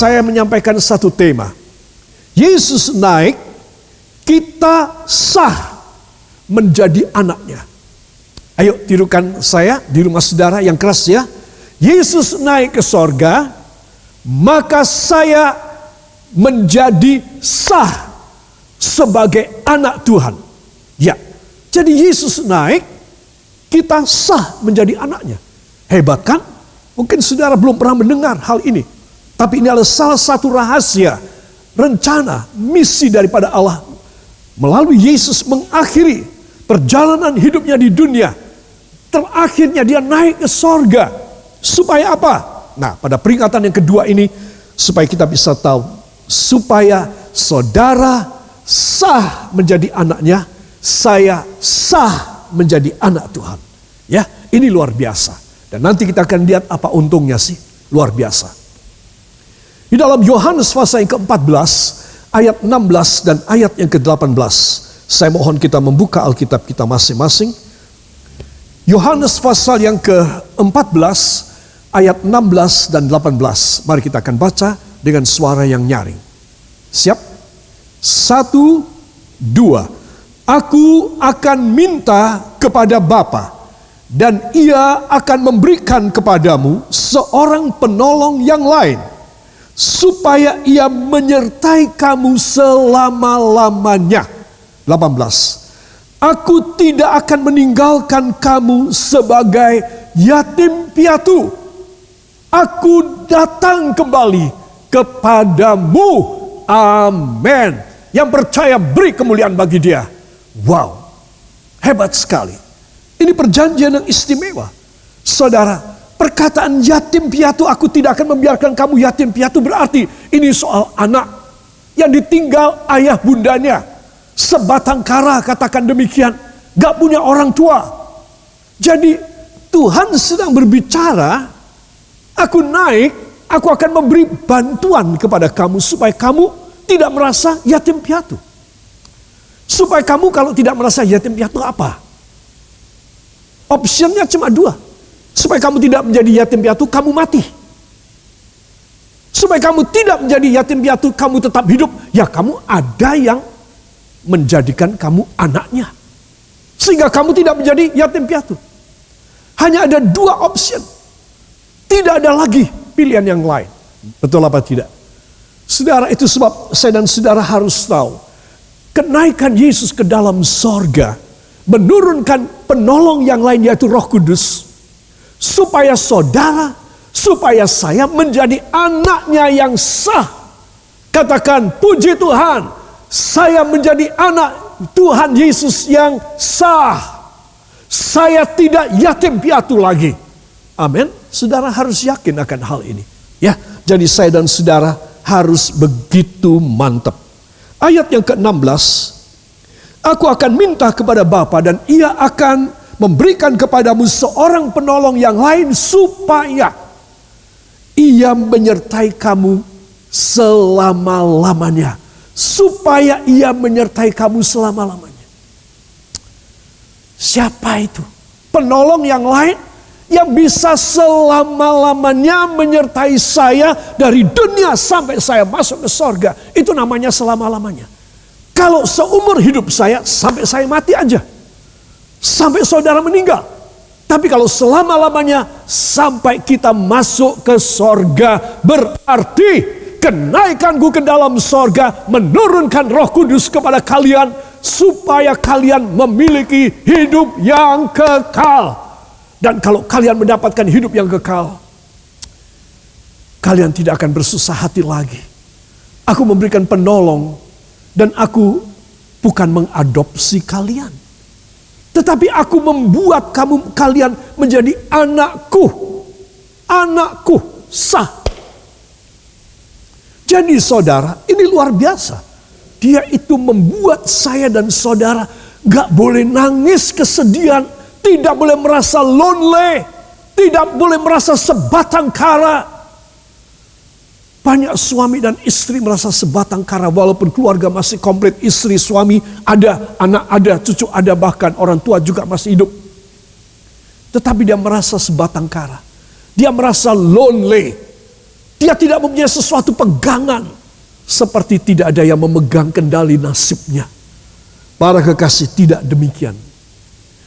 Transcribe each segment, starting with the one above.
saya menyampaikan satu tema. Yesus naik, kita sah menjadi anaknya. Ayo tirukan saya di rumah saudara yang keras ya. Yesus naik ke sorga, maka saya menjadi sah sebagai anak Tuhan. Ya, jadi Yesus naik, kita sah menjadi anaknya. Hebat kan? Mungkin saudara belum pernah mendengar hal ini. Tapi ini adalah salah satu rahasia, rencana, misi daripada Allah. Melalui Yesus mengakhiri perjalanan hidupnya di dunia. Terakhirnya dia naik ke sorga. Supaya apa? Nah, pada peringatan yang kedua ini, supaya kita bisa tahu. Supaya saudara sah menjadi anaknya, saya sah menjadi anak Tuhan. Ya, ini luar biasa. Dan nanti kita akan lihat apa untungnya sih. Luar biasa. Di dalam Yohanes pasal yang ke-14, ayat 16 dan ayat yang ke-18. Saya mohon kita membuka Alkitab kita masing-masing. Yohanes pasal yang ke-14, ayat 16 dan 18. Mari kita akan baca dengan suara yang nyaring. Siap? 1, 2. Aku akan minta kepada Bapa, dan ia akan memberikan kepadamu seorang penolong yang lain, supaya ia menyertai kamu selama-lamanya. 18. Aku tidak akan meninggalkan kamu sebagai yatim piatu. Aku datang kembali kepadamu. Amin. Yang percaya beri kemuliaan bagi dia. Wow, hebat sekali. Ini perjanjian yang istimewa. Saudara, perkataan yatim piatu, aku tidak akan membiarkan kamu yatim piatu, berarti ini soal anak yang ditinggal ayah bundanya. Sebatang kara, katakan demikian, gak punya orang tua. Jadi Tuhan sedang berbicara, aku naik, aku akan memberi bantuan kepada kamu supaya kamu tidak merasa yatim piatu. Supaya kamu kalau tidak merasa yatim piatu apa? Opsinya cuma 2. Supaya kamu tidak menjadi yatim piatu, kamu mati. Supaya kamu tidak menjadi yatim piatu, kamu tetap hidup. Ya kamu ada yang menjadikan kamu anaknya. Sehingga kamu tidak menjadi yatim piatu. Hanya ada 2 opsi. Tidak ada lagi pilihan yang lain. Betul apa tidak? Saudara, itu sebab saya dan saudara harus tahu. Kenaikan Yesus ke dalam sorga menurunkan penolong yang lain, yaitu Roh Kudus, supaya saudara, supaya saya menjadi anaknya yang sah. Katakan, puji Tuhan, saya menjadi anak Tuhan Yesus yang sah. Saya tidak yatim piatu lagi. Amin. Saudara harus yakin akan hal ini. Ya, jadi saya dan saudara harus begitu mantap. Ayat yang ke-16. Aku akan minta kepada Bapa, dan ia akan memberikan kepadamu seorang penolong yang lain, supaya ia menyertai kamu selama-lamanya. Supaya ia menyertai kamu selama-lamanya. Siapa itu? Penolong yang lain yang bisa selama-lamanya menyertai saya dari dunia sampai saya masuk ke sorga. Itu namanya selama-lamanya. Kalau seumur hidup saya, sampai saya mati aja. Sampai saudara meninggal. Tapi kalau selama-lamanya, sampai kita masuk ke sorga, berarti kenaikanku ke dalam sorga menurunkan Roh Kudus kepada kalian, supaya kalian memiliki hidup yang kekal. Dan kalau kalian mendapatkan hidup yang kekal, kalian tidak akan bersusah hati lagi. Aku memberikan penolong, dan aku bukan mengadopsi kalian, tetapi aku membuat kalian menjadi anakku. Anakku sah. Jadi saudara, ini luar biasa. Dia itu membuat saya dan saudara gak boleh nangis kesedihan, tidak boleh merasa lonely, tidak boleh merasa sebatang kara. Banyak suami dan istri merasa sebatang kara walaupun keluarga masih komplit, istri, suami ada, anak ada, cucu ada, bahkan orang tua juga masih hidup. Tetapi dia merasa sebatang kara. Dia merasa lonely. Dia tidak mempunyai sesuatu pegangan. Seperti tidak ada yang memegang kendali nasibnya. Para kekasih, tidak demikian.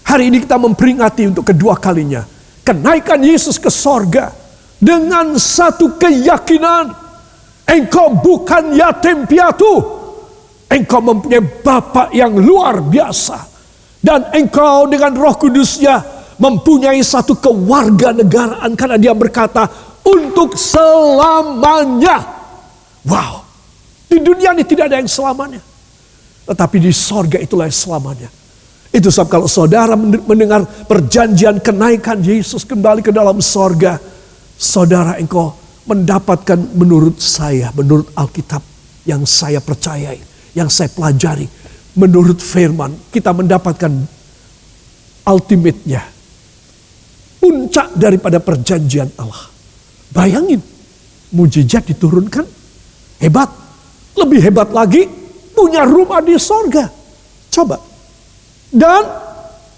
Hari ini kita memperingati untuk kedua kalinya kenaikan Yesus ke sorga. Dengan satu keyakinan. Engkau bukan yatim piatu. Engkau mempunyai Bapa yang luar biasa. Dan engkau dengan Roh Kudusnya mempunyai satu kewarganegaraan. Karena dia berkata, untuk selamanya. Wow. Di dunia ini tidak ada yang selamanya. Tetapi di sorga itulah yang selamanya. Itu sebab kalau saudara mendengar perjanjian kenaikan Yesus kembali ke dalam sorga. Saudara, engkau mendapatkan menurut saya, menurut Alkitab yang saya percayai, yang saya pelajari. Menurut firman, kita mendapatkan ultimate-nya. Puncak daripada perjanjian Allah. Bayangin, mujizat diturunkan, hebat. Lebih hebat lagi, punya rumah di sorga. Coba. Dan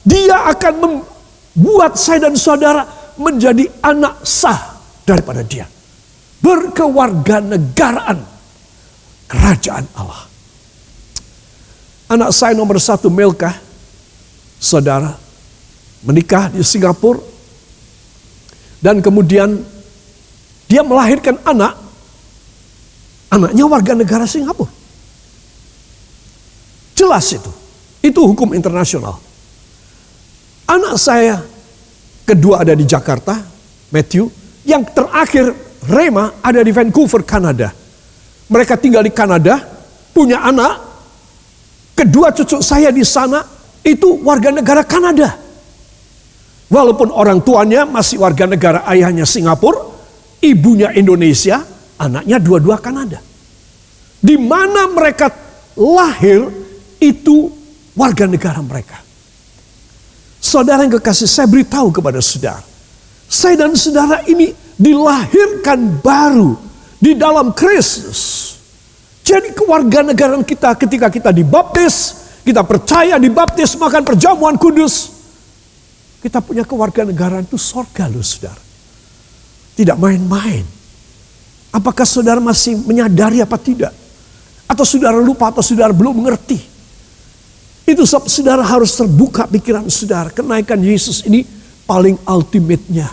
dia akan membuat saya dan saudara menjadi anak sah daripada dia. Berkewarganegaraan kerajaan Allah. Anak saya nomor 1, Melka, saudara, menikah di Singapura. Dan kemudian dia melahirkan anak. Anaknya warga negara Singapura. Jelas itu. Itu hukum internasional. Anak saya kedua ada di Jakarta, Matthew. Yang terakhir, Rema, ada di Vancouver, Kanada. Mereka tinggal di Kanada, punya anak. Kedua cucu saya di sana, itu warga negara Kanada. Walaupun orang tuanya masih warga negara ayahnya Singapura, ibunya Indonesia, anaknya dua-dua Kanada. Di mana mereka lahir itu warga negara mereka. Saudara yang kekasih, saya beritahu kepada saudara. Saya dan saudara ini dilahirkan baru di dalam Kristus. Jadi kewarganegaraan kita ketika kita dibaptis, kita percaya dibaptis makan perjamuan kudus. Kita punya kewarganegaraan itu sorga loh saudara. Tidak main-main. Apakah saudara masih menyadari apa tidak? Atau saudara lupa atau saudara belum mengerti? Itu sebab saudara harus terbuka pikiran saudara. Kenaikan Yesus ini paling ultimate-nya.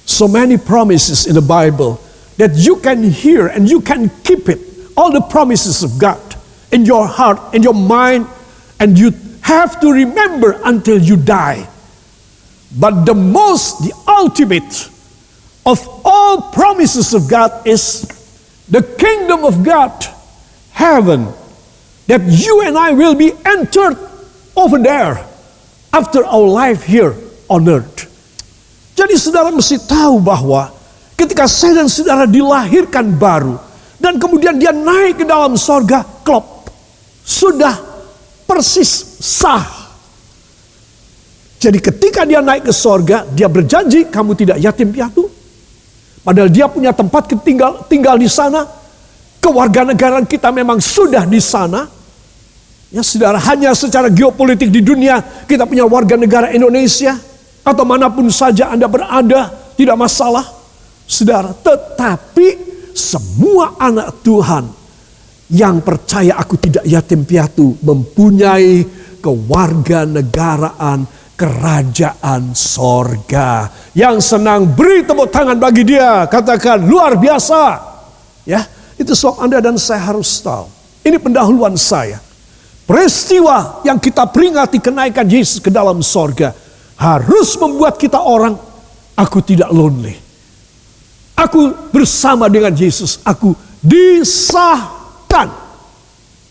So many promises in the Bible that you can hear and you can keep it. All the promises of God in your heart, in your mind. And you have to remember until you die. But the ultimate of all promises of God is the kingdom of God, heaven, that you and I will be entered over there after our life here on earth. Jadi saudara mesti tahu bahwa ketika saya dan saudara dilahirkan baru dan kemudian dia naik ke dalam sorga, klop, sudah persis sah. Jadi ketika dia naik ke sorga, dia berjanji kamu tidak yatim piatu. Padahal dia punya tempat tinggal di sana. Kewarganegaraan kita memang sudah di sana. Ya saudara, hanya secara geopolitik di dunia kita punya warga negara Indonesia. Atau manapun saja Anda berada, tidak masalah. Saudara, tetapi semua anak Tuhan yang percaya aku tidak yatim piatu mempunyai kewarganegaraan kerajaan sorga. Yang senang beri tepuk tangan bagi dia. Katakan luar biasa. Ya, itu sebab Anda dan saya harus tahu. Ini pendahuluan saya. Peristiwa yang kita peringati kenaikan Yesus ke dalam sorga harus membuat kita orang, aku tidak lonely. Aku bersama dengan Yesus. Aku disahkan.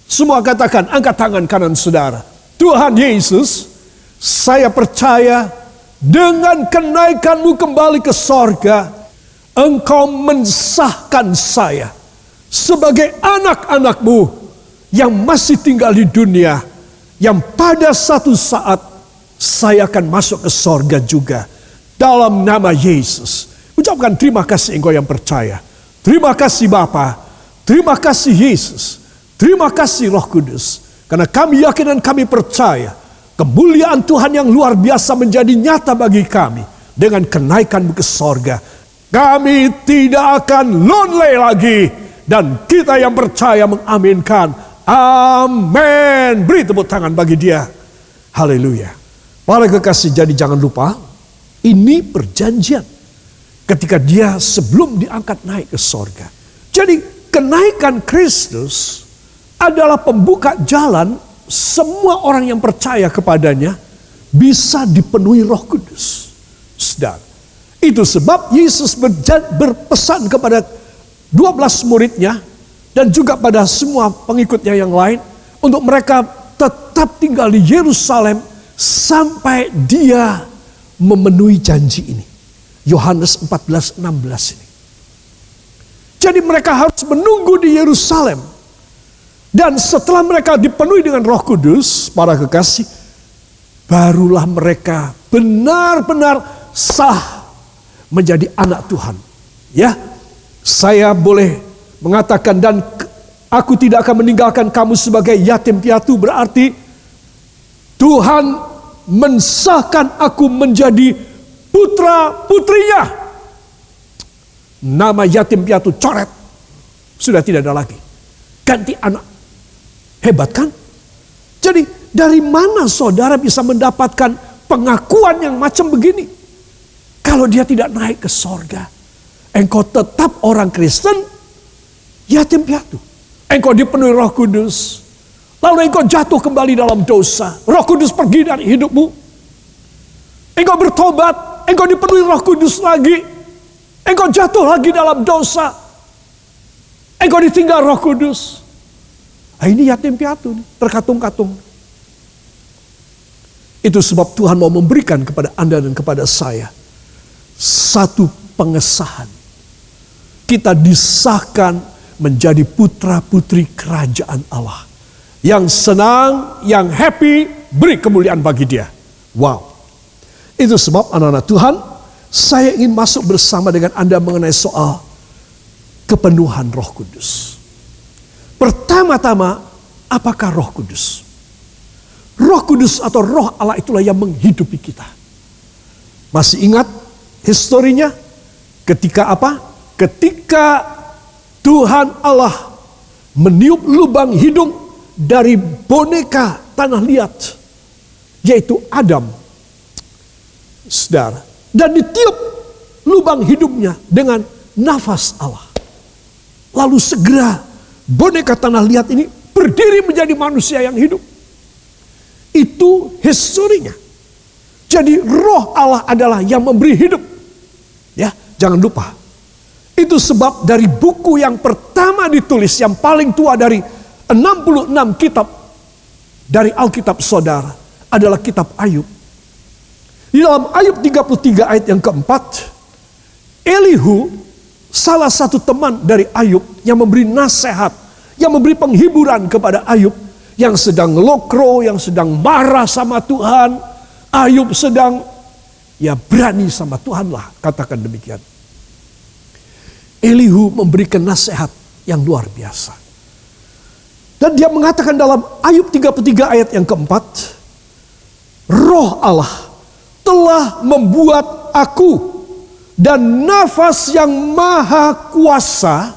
Semua katakan, angkat tangan kanan saudara. Tuhan Yesus, saya percaya dengan kenaikanmu kembali ke sorga, engkau mensahkan saya sebagai anak-anakmu yang masih tinggal di dunia, yang pada satu saat saya akan masuk ke sorga juga. Dalam nama Yesus. Ucapkan terima kasih engkau yang percaya. Terima kasih Bapa. Terima kasih Yesus. Terima kasih Roh Kudus. Karena kami yakin dan kami percaya kemuliaan Tuhan yang luar biasa menjadi nyata bagi kami dengan kenaikan ke sorga. Kami tidak akan lonely lagi. Dan kita yang percaya mengaminkan. Amin. Beri tepuk tangan bagi dia. Haleluya. Para kekasih, jadi jangan lupa, ini perjanjian ketika dia sebelum diangkat naik ke sorga. Jadi kenaikan Kristus adalah pembuka jalan semua orang yang percaya kepadanya bisa dipenuhi Roh Kudus. Saudara, itu sebab Yesus berpesan kepada 12 muridnya dan juga pada semua pengikutnya yang lain untuk mereka tetap tinggal di Yerusalem sampai dia memenuhi janji ini. Yohanes 14:16 ini. Jadi mereka harus menunggu di Yerusalem. Dan setelah mereka dipenuhi dengan Roh Kudus, para kekasih, barulah mereka benar-benar sah menjadi anak Tuhan. Ya, saya boleh mengatakan, dan aku tidak akan meninggalkan kamu sebagai yatim piatu, berarti Tuhan mensahkan aku menjadi putra putrinya. Nama yatim piatu coret, sudah tidak ada lagi. Ganti anak. Hebat kan? Jadi dari mana saudara bisa mendapatkan pengakuan yang macam begini? Kalau dia tidak naik ke sorga, engkau tetap orang Kristen, yatim piatu. Engkau dipenuhi Roh Kudus, lalu engkau jatuh kembali dalam dosa. Roh Kudus pergi dari hidupmu. Engkau bertobat, engkau dipenuhi Roh Kudus lagi. Engkau jatuh lagi dalam dosa. Engkau ditinggal Roh Kudus. Nah, ini yatim piatu, terkatung-katung. Itu sebab Tuhan mau memberikan kepada Anda dan kepada saya satu pengesahan. Kita disahkan menjadi putra-putri kerajaan Allah. Yang senang, yang happy, beri kemuliaan bagi dia. Wow. Itu sebab anak-anak Tuhan, saya ingin masuk bersama dengan Anda mengenai soal kepenuhan Roh Kudus. Pertama-tama, apakah Roh Kudus? Roh Kudus atau Roh Allah itulah yang menghidupi kita. Masih ingat historinya? Ketika apa? Ketika Tuhan Allah meniup lubang hidung dari boneka tanah liat, yaitu Adam. Saudara, dan ditiup lubang hidungnya dengan nafas Allah. Lalu segera boneka tanah liat ini berdiri menjadi manusia yang hidup. Itu historinya. Jadi Roh Allah adalah yang memberi hidup. Ya, jangan lupa. Itu sebab dari buku yang pertama ditulis, yang paling tua dari 66 kitab dari Alkitab saudara, adalah kitab Ayub. Di dalam Ayub 33 ayat yang keempat, Elihu, salah satu teman dari Ayub yang memberi nasihat, yang memberi penghiburan kepada Ayub, yang sedang lokro, yang sedang marah sama Tuhan. Ayub sedang berani sama Tuhan lah, katakan demikian. Elihu memberikan nasihat yang luar biasa. Dan dia mengatakan dalam Ayub 33 ayat yang keempat, Roh Allah telah membuat aku, dan nafas yang maha kuasa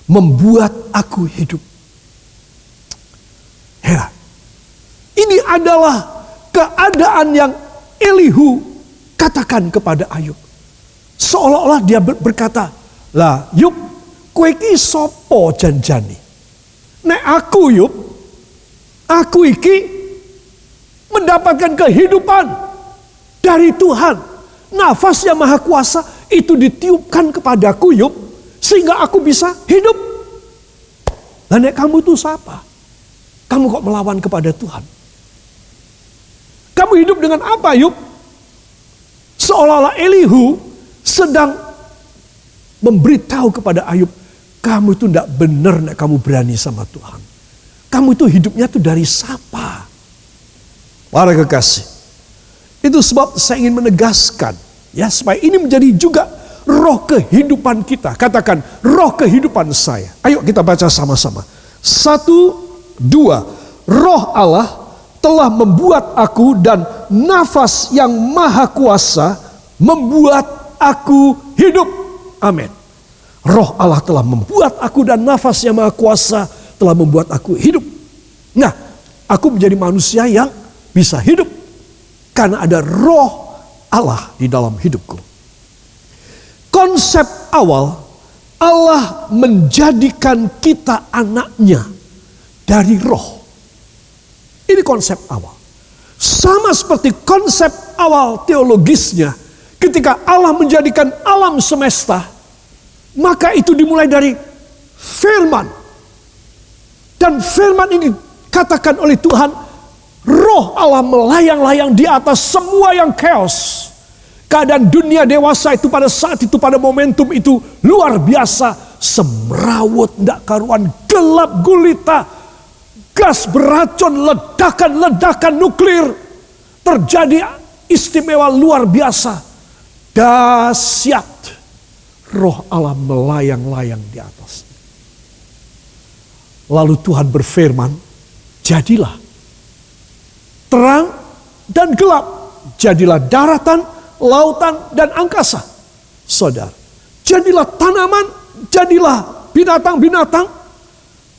membuat aku hidup. Ya, ini adalah keadaan yang Elihu katakan kepada Ayub. Seolah-olah dia berkata, lah Yub, kowe iki sapa janjani? Nek aku Yub, aku iki mendapatkan kehidupan dari Tuhan. Nafas yang maha kuasa itu ditiupkan kepadaku Yub, sehingga aku bisa hidup. Lah nek kamu itu siapa? Kamu kok melawan kepada Tuhan? Kamu hidup dengan apa Yub? Seolah-olah Elihu sedang memberitahu kepada Ayub, kamu itu tidak benar nek kamu berani sama Tuhan. Kamu itu hidupnya itu dari siapa? Para kekasih, itu sebab saya ingin menegaskan, ya, supaya ini menjadi juga roh kehidupan kita. Katakan, roh kehidupan saya. Ayo kita baca sama-sama. 1, 2. Roh Allah telah membuat aku, dan nafas yang maha kuasa membuat aku hidup. Amin. Roh Allah telah membuat aku dan nafas yang maha kuasa telah membuat aku hidup. Nah, aku menjadi manusia yang bisa hidup karena ada roh Allah di dalam hidupku. Konsep awal, Allah menjadikan kita anaknya dari roh. Ini konsep awal. Sama seperti konsep awal teologisnya, ketika Allah menjadikan alam semesta, maka itu dimulai dari firman. Dan firman ini katakan oleh Tuhan, roh Allah melayang-layang di atas semua yang chaos. Keadaan dunia dewasa itu pada saat itu, pada momentum itu luar biasa. Semrawut, tidak karuan, gelap gulita, gas beracun, ledakan-ledakan nuklir. Terjadi istimewa luar biasa. Dahsyat. Roh Allah melayang-layang di atas. Lalu Tuhan berfirman, jadilah terang dan gelap. Jadilah daratan, lautan, dan angkasa. Saudara, jadilah tanaman, jadilah binatang-binatang.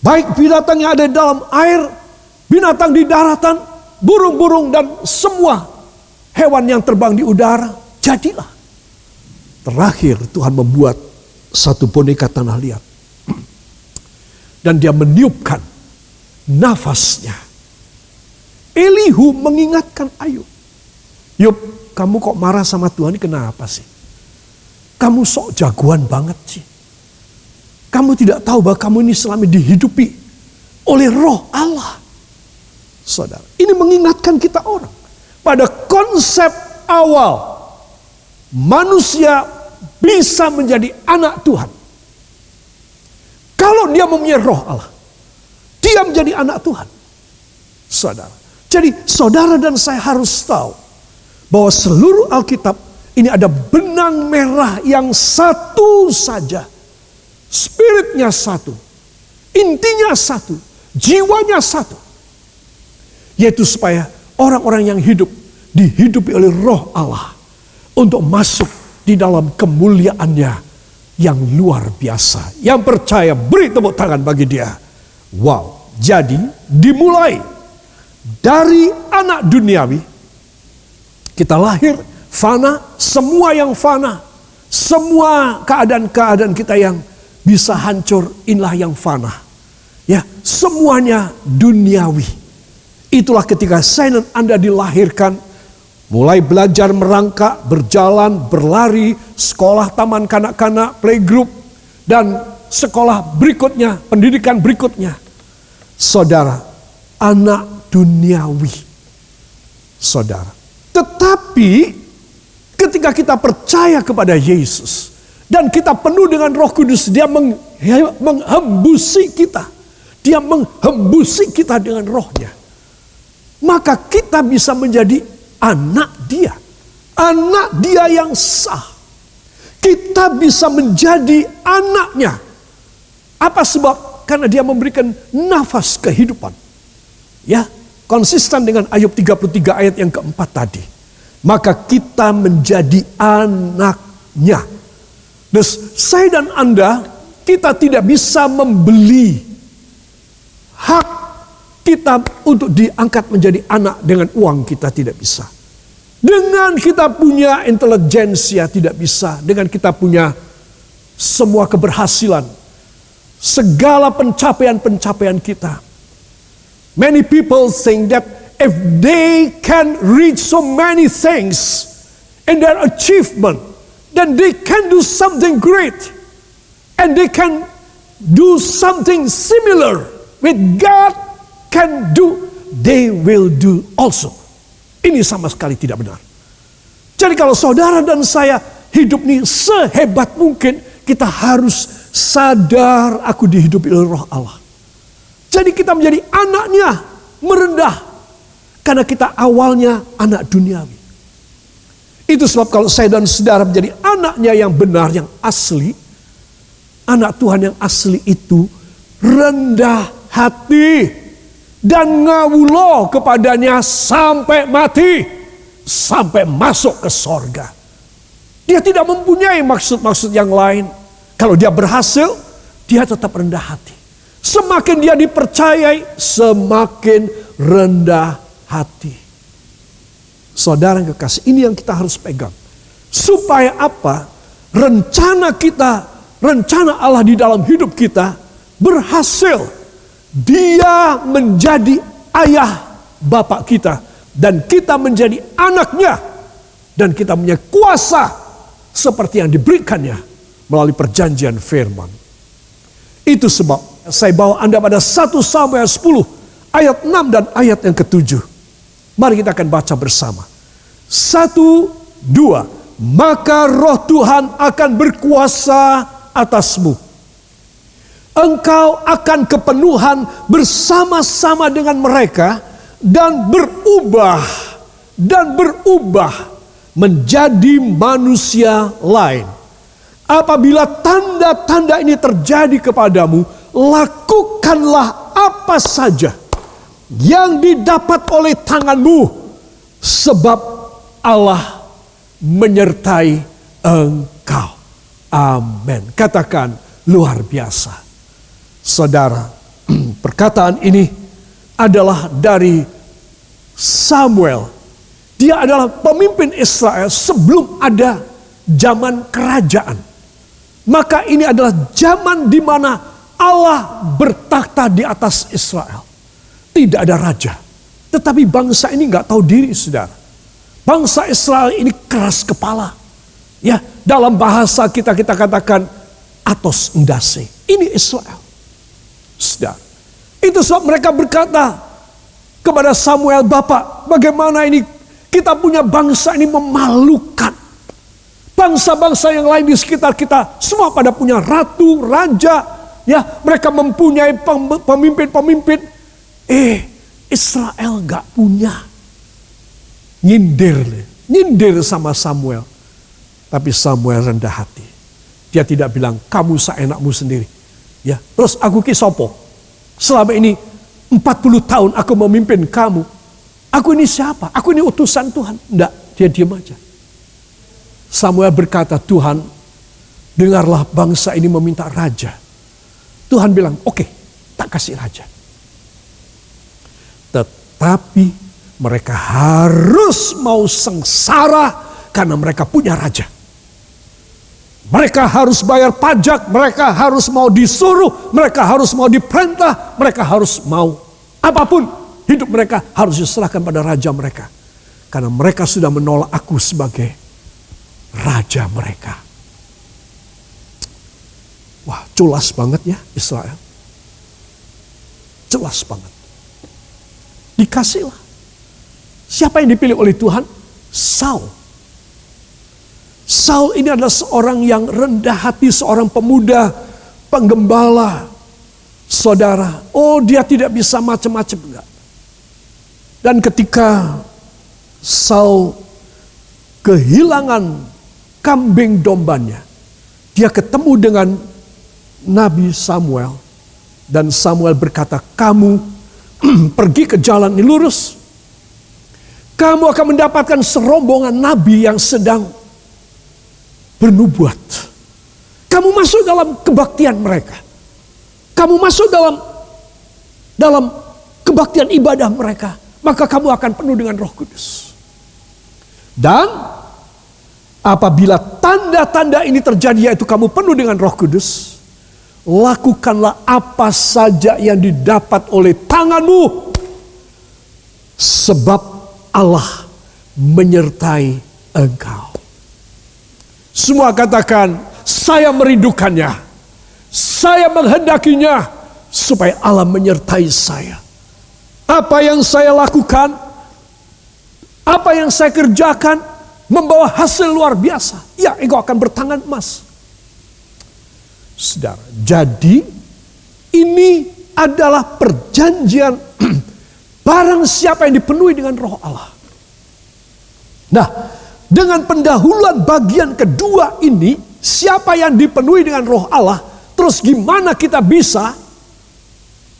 Baik binatang yang ada di dalam air, binatang di daratan, burung-burung, dan semua hewan yang terbang di udara. Jadilah. Terakhir Tuhan membuat satu boneka tanah liat. Dan dia meniupkan nafasnya. Elihu mengingatkan Ayub. Yub, kamu kok marah sama Tuhan, kenapa sih? Kamu sok jagoan banget sih. Kamu tidak tahu bahwa kamu ini selama dihidupi oleh roh Allah. Saudara, ini mengingatkan kita orang. Pada konsep awal, manusia bisa menjadi anak Tuhan. Kalau dia mempunyai roh Allah, dia menjadi anak Tuhan. Saudara. Jadi saudara dan saya harus tahu bahwa seluruh Alkitab ini ada benang merah yang satu saja. Spiritnya satu. Intinya satu. Jiwanya satu. Yaitu supaya orang-orang yang hidup dihidupi oleh roh Allah. Untuk masuk di dalam kemuliaannya yang luar biasa. Yang percaya beri tepuk tangan bagi dia. Wow. Jadi dimulai dari anak duniawi. Kita lahir fana. Semua yang fana. Semua keadaan-keadaan kita yang bisa hancur. Inilah yang fana. Ya, semuanya duniawi. Itulah ketika saya dan Anda dilahirkan. Mulai belajar merangkak, berjalan, berlari, sekolah taman kanak-kanak, playgroup, dan sekolah berikutnya, pendidikan berikutnya. Saudara, anak duniawi. Saudara. Tetapi ketika kita percaya kepada Yesus dan kita penuh dengan Roh Kudus, dia menghembusi kita. Dia menghembusi kita dengan rohnya. Maka kita bisa menjadi anak dia. Anak dia yang sah. Kita bisa menjadi anaknya. Apa sebab? Karena dia memberikan nafas kehidupan. Ya, konsisten dengan Ayub 33 ayat yang keempat tadi. Maka kita menjadi anaknya. Terus saya dan Anda, kita tidak bisa membeli hak kita untuk diangkat menjadi anak dengan uang, kita tidak bisa. Dengan kita punya intelijensia tidak bisa. Dengan kita punya semua keberhasilan. Segala pencapaian-pencapaian kita. Many people think that if they can reach so many things in their achievement, then they can do something great. And they can do something similar with God can do, they will do also. Ini sama sekali tidak benar. Jadi kalau saudara dan saya hidup nih sehebat mungkin, kita harus sadar aku dihidupi oleh roh Allah. Jadi kita menjadi anaknya, merendah. Karena kita awalnya anak duniawi. Itu sebab kalau saya dan saudara menjadi anaknya yang benar, yang asli, anak Tuhan yang asli itu rendah hati. Dan ngawulo kepadanya sampai mati. Sampai masuk ke sorga. Dia tidak mempunyai maksud-maksud yang lain. Kalau dia berhasil, dia tetap rendah hati. Semakin dia dipercayai, semakin rendah hati. Saudara yang kekasih, ini yang kita harus pegang. Supaya apa? Rencana kita, rencana Allah di dalam hidup kita berhasil. Dia menjadi ayah bapak kita. Dan kita menjadi anaknya. Dan kita punya kuasa seperti yang diberikannya melalui perjanjian firman. Itu sebab saya bawa Anda pada 1 Samuel 10 ayat 6 dan ayat yang ke-7. Mari kita akan baca bersama. 1, 2. Maka roh Tuhan akan berkuasa atasmu. Engkau akan kepenuhan bersama-sama dengan mereka dan berubah menjadi manusia lain. Apabila tanda-tanda ini terjadi kepadamu, lakukanlah apa saja yang didapat oleh tanganmu, sebab Allah menyertai engkau. Amin. Katakan luar biasa. Saudara, perkataan ini adalah dari Samuel. Dia adalah pemimpin Israel sebelum ada zaman kerajaan. Maka ini adalah zaman di mana Allah bertakhta di atas Israel. Tidak ada raja. Tetapi bangsa ini nggak tahu diri, saudara. Bangsa Israel ini keras kepala. Ya, dalam bahasa kita katakan atos endase. Ini Israel. Saudara. Itu sebab mereka berkata kepada Samuel, Bapak, bagaimana ini kita punya bangsa ini memalukan. Bangsa-bangsa yang lain di sekitar kita semua pada punya ratu, raja. Ya, mereka mempunyai pemimpin-pemimpin. Israel gak punya. Nyindir sama Samuel. Tapi Samuel rendah hati. Dia tidak bilang, kamu seenakmu sendiri. Ya, terus aku ki sopo. Selama ini 40 tahun aku memimpin kamu. Aku ini siapa? Aku ini utusan Tuhan. Enggak, dia diam aja. Samuel berkata, Tuhan, dengarlah bangsa ini meminta raja. Tuhan bilang, oke, tak kasih raja. Tetapi mereka harus mau sengsara karena mereka punya raja. Mereka harus bayar pajak, mereka harus mau disuruh, mereka harus mau diperintah, mereka harus mau apapun. Hidup mereka harus diserahkan pada raja mereka. Karena mereka sudah menolak aku sebagai raja mereka. Wah, jelas banget ya Israel. Jelas banget. Dikasihlah. Siapa yang dipilih oleh Tuhan? Saul. Saul ini adalah seorang yang rendah hati, seorang pemuda, penggembala. Saudara, dia tidak bisa macam-macam, enggak. Dan ketika Saul kehilangan kambing dombanya, dia ketemu dengan Nabi Samuel. Dan Samuel berkata, kamu pergi ke jalan ini lurus. Kamu akan mendapatkan serombongan nabi yang sedang bernubuat. Kamu masuk dalam kebaktian mereka. Kamu masuk dalam kebaktian ibadah mereka. Maka kamu akan penuh dengan Roh Kudus. Dan apabila tanda-tanda ini terjadi, yaitu kamu penuh dengan Roh Kudus, lakukanlah apa saja yang didapat oleh tanganmu. Sebab Allah menyertai engkau. Semua katakan, saya merindukannya. Saya menghendakinya supaya Allah menyertai saya. Apa yang saya lakukan, apa yang saya kerjakan membawa hasil luar biasa. Ya, engkau akan bertangan emas. Saudara, jadi ini adalah perjanjian barang siapa yang dipenuhi dengan Roh Allah. Nah, dengan pendahuluan bagian kedua ini, siapa yang dipenuhi dengan Roh Allah, terus gimana kita bisa,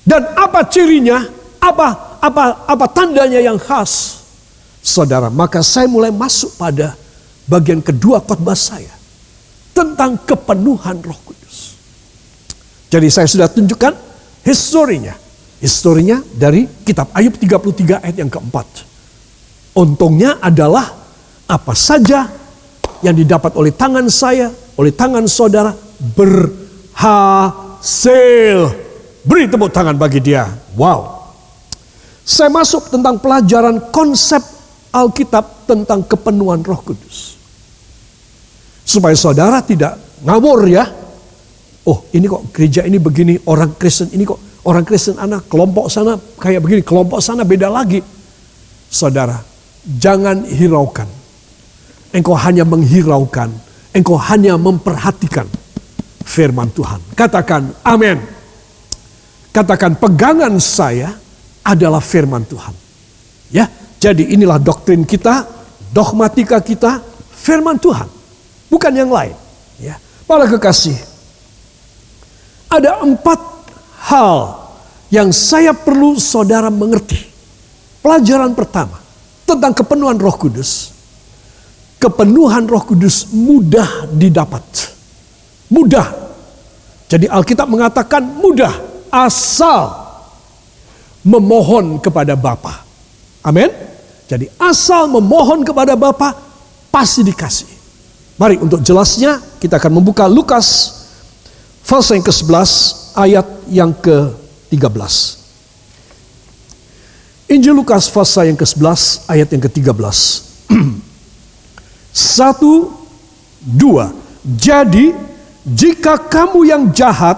dan apa cirinya, apa tandanya yang khas. Saudara, maka saya mulai masuk pada bagian kedua khotbah saya tentang kepenuhan Roh Kudus. Jadi saya sudah tunjukkan historinya. Historinya dari kitab Ayub 33 ayat yang keempat. Untungnya adalah apa saja yang didapat oleh tangan saya, oleh tangan saudara berhasil. Beri tepuk tangan bagi dia. Wow. Saya masuk tentang pelajaran konsep Alkitab tentang kepenuhan Roh Kudus. Supaya saudara tidak ngawur ya. Oh, ini kok gereja ini begini, orang Kristen ini kok, orang Kristen anak, kelompok sana kayak begini, kelompok sana beda lagi. Saudara, jangan hiraukan. Engkau hanya menghiraukan, engkau hanya memperhatikan firman Tuhan. Katakan amin. Katakan pegangan saya adalah firman Tuhan. Ya, jadi inilah doktrin kita, dogmatika kita, firman Tuhan, bukan yang lain. Ya, para kekasih, ada 4 hal yang saya perlu saudara mengerti. Pelajaran pertama tentang kepenuhan Roh Kudus. Kepenuhan Roh Kudus mudah didapat. Mudah. Jadi Alkitab mengatakan mudah asal memohon kepada Bapa. Amin. Jadi asal memohon kepada Bapa pasti dikasih. Mari untuk jelasnya kita akan membuka Lukas pasal yang ke-11 ayat yang ke-13. Injil Lukas pasal yang ke-11 ayat yang ke-13. 1, 2. Jadi jika kamu yang jahat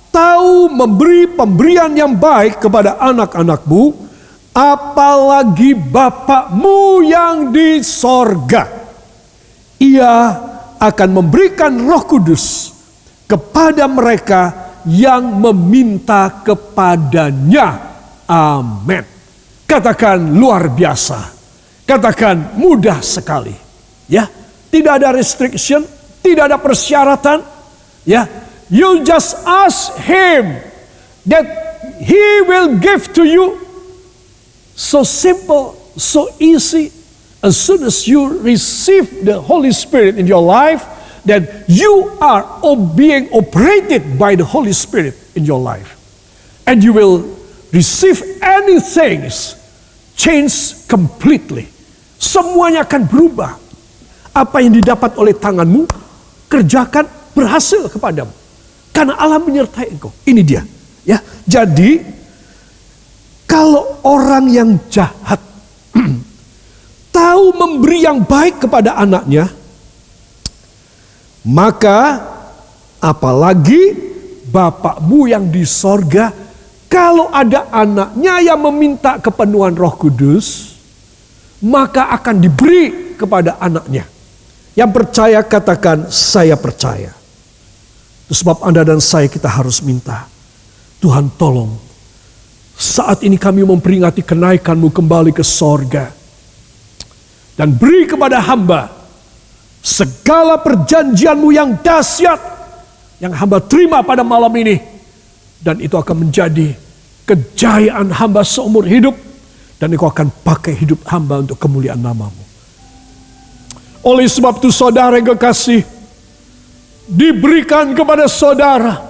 tahu memberi pemberian yang baik kepada anak-anakmu, apalagi Bapakmu yang di sorga, Ia akan memberikan Roh Kudus kepada mereka yang meminta kepadanya. Amin. Katakan luar biasa. Katakan mudah sekali. Ya, tidak ada restriction, tidak ada persyaratan. Ya, you just ask Him that He will give to you. So simple, so easy. As soon as you receive the Holy Spirit in your life, that you are being operated by the Holy Spirit in your life. And you will receive anything change completely. Semuanya akan berubah. Apa yang didapat oleh tanganmu, kerjakan berhasil kepadamu. Karena Allah menyertai engkau. Ini dia. Ya, jadi kalau orang yang jahat tahu memberi yang baik kepada anaknya, maka apalagi Bapakmu yang di sorga, kalau ada anaknya yang meminta kepenuhan Roh Kudus, maka akan diberi kepada anaknya. Yang percaya katakan saya percaya. Itu sebab Anda dan saya kita harus minta, Tuhan tolong, saat ini kami memperingati kenaikan-Mu kembali ke sorga. Dan beri kepada hamba segala perjanjian-Mu yang dahsyat yang hamba terima pada malam ini. Dan itu akan menjadi kejayaan hamba seumur hidup. Dan Engkau akan pakai hidup hamba untuk kemuliaan nama-Mu. Oleh sebab itu saudara yang kekasih, diberikan kepada saudara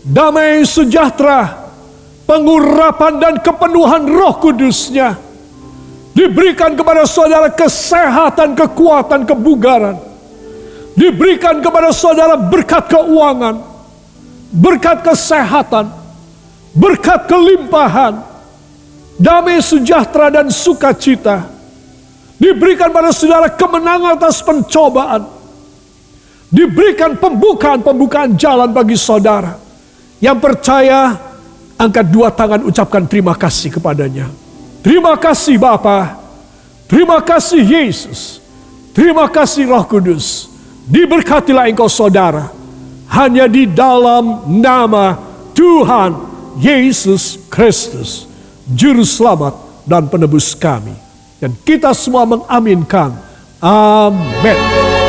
damai sejahtera, pengurapan dan kepenuhan Roh Kudus-Nya. Diberikan kepada saudara kesehatan, kekuatan, kebugaran. Diberikan kepada saudara berkat keuangan, berkat kesehatan, berkat kelimpahan, damai sejahtera dan sukacita. Diberikan pada saudara kemenangan atas pencobaan. Diberikan pembukaan jalan bagi saudara. Yang percaya, angkat 2 tangan ucapkan terima kasih kepadanya. Terima kasih Bapa. Terima kasih Yesus. Terima kasih Roh Kudus. Diberkatilah engkau saudara. Hanya di dalam nama Tuhan Yesus Kristus, Juru Selamat dan Penebus kami. Dan kita semua mengaminkan. Amin.